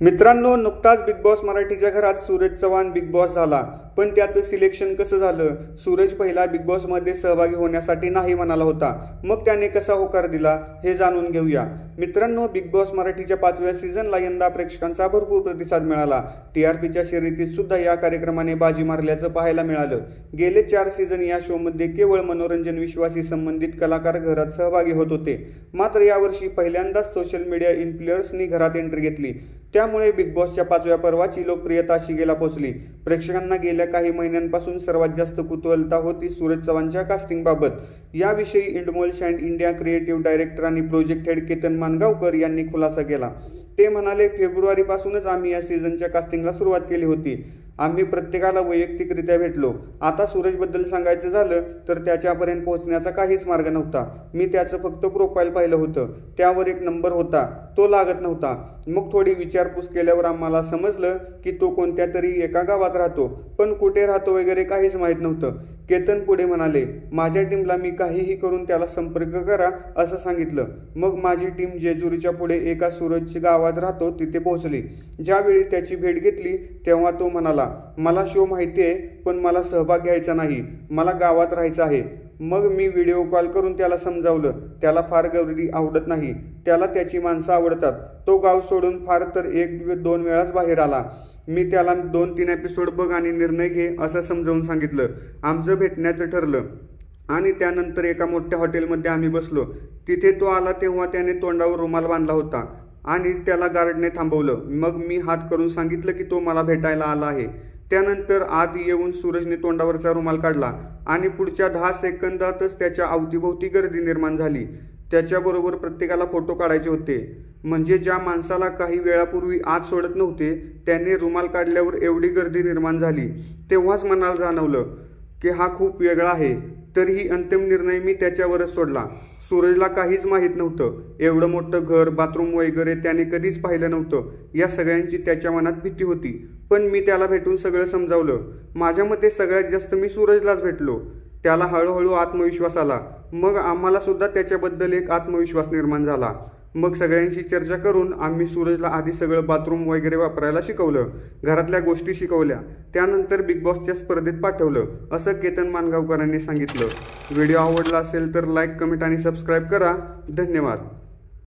मित्रांनो, नुकताच big boss मराठीच्या घरात सूरज चव्हाण बिग बॉस झाला, पण त्याचं सिलेक्शन कसं झालं? सूरज पहिला बिग बॉस मध्ये सहभागी होण्यासाठी नाही म्हणाला होता, मग त्याने कसा होकार दिला हे जाणून घेऊया. मित्रांनो, बिग बॉस मराठीच्या 5व्या सीझनला यंदा प्रेक्षकांचा भरपूर प्रतिसाद मिळाला. टीआरपीच्या शर्यतीत सुद्धा या कार्यक्रमाने बाजी मारल्याचं पाहायला मिळालं. गेले 4 सीझन या शो मध्ये केवळ मनोरंजन विश्वासी संबंधित कलाकार घरात सहभागी होत होते. मात्र यावर्षी पहिल्यांदाच सोशल मीडिया इन्फ्लुएन्सर्सनी घरात एंट्री घेतली. त्यामुळे बिग बॉसच्या 5व्या पर्वाची लोकप्रियता शिगेला पोहोचली. प्रेक्षकांना गेल्या काही महिन्यांपासून सर्वात जास्त कुतूहलता होती सूरज चव्हाणच्या कास्टिंगबाबत. याविषयी इंडमोल शँड इंडिया क्रिएटिव्ह डायरेक्टर आणि प्रोजेक्ट हेड केतन मानगावकर यांनी खुलासा केला. ते म्हणाले, फेब्रुवारीपासूनच आम्ही या सीझनच्या कास्टिंगला सुरुवात केली होती. आम्ही प्रत्येकाला वैयक्तिकरित्या भेटलो. आता सूरजबद्दल सांगायचं झालं तर त्याच्यापर्यंत पोहोचण्याचा काहीच मार्ग नव्हता. मी त्याचं फक्त प्रोफाईल पाहिलं होतं. त्यावर एक नंबर होता, तो लागत नव्हता. मग थोडी विचारपूस केल्यावर आम्हाला समजलं की तो कोणत्या तरी एका गावात राहतो, पण कुठे राहतो वगैरे काहीच माहीत नव्हतं. केतन पुढे म्हणाले, माझ्या टीमला मी काहीही करून त्याला संपर्क करा असं सांगितलं. मग माझी टीम जेजुरीच्या पुढे एका सूरजच्या गावात राहतो तिथे पोहोचली. ज्यावेळी त्याची भेट घेतली तेव्हा तो म्हणाला, मला शो माहिती आहे, पण मला सहभाग घ्यायचा नाही, मला गावात राहायचं आहे. मग मी व्हिडिओ कॉल करून त्याला समजावलं, त्याला फार गर्दी आवडत नाही, त्याला त्याची माणसं आवडतात. तो गाव सोडून फार तर 1-2 वेळाच बाहेर आला. मी त्याला 2-3 एपिसोड बघ आणि निर्णय घे असं समजावून सांगितलं. आमचं भेटण्याचं ठरलं आणि त्यानंतर एका मोठ्या हॉटेलमध्ये आम्ही बसलो. तिथे तो आला तेव्हा त्याने तोंडावर रुमाल बांधला होता आणि त्याला गार्डने थांबवलं. मग मी हात करून सांगितलं की तो मला भेटायला आला आहे. त्यानंतर आत येऊन सूरजने तोंडावरचा रुमाल काढला आणि पुढच्या 10 सेकंदातच त्याच्या अवतीभोवती गर्दी निर्माण झाली. त्याच्याबरोबर प्रत्येकाला फोटो काढायचे होते. म्हणजे ज्या माणसाला काही वेळापूर्वी आत सोडत नव्हते त्याने रुमाल काढल्यावर एवढी गर्दी निर्माण झाली. तेव्हाच मनाला जाणवलं की हा खूप वेगळा आहे. तरीही अंतिम निर्णय मी त्याच्यावरच सोडला. सूरजला काहीच माहीत नव्हतं. एवढं मोठं घर, बाथरूम वगैरे त्याने कधीच पाहिलं नव्हतं. या सगळ्यांची त्याच्या मनात भीती होती, पण मी त्याला भेटून सगळं समजावलं. माझ्या मते सगळ्यात जास्त मी सूरजलाच भेटलो. त्याला हळूहळू आत्मविश्वास आला. मग आम्हाला सुद्धा त्याच्याबद्दल एक आत्मविश्वास निर्माण झाला. मग सगळ्यांशी चर्चा करून आम्ही सूरजला आधी सगळं बाथरूम वगैरे वापरायला शिकवलं, घरातल्या गोष्टी शिकवल्या, त्यानंतर बिग बॉसच्या स्पर्धेत पाठवलं असं केतन मानगावकरांनी सांगितलं. व्हिडिओ आवडला असेल तर लाईक, कमेंट आणि सबस्क्राईब करा. धन्यवाद.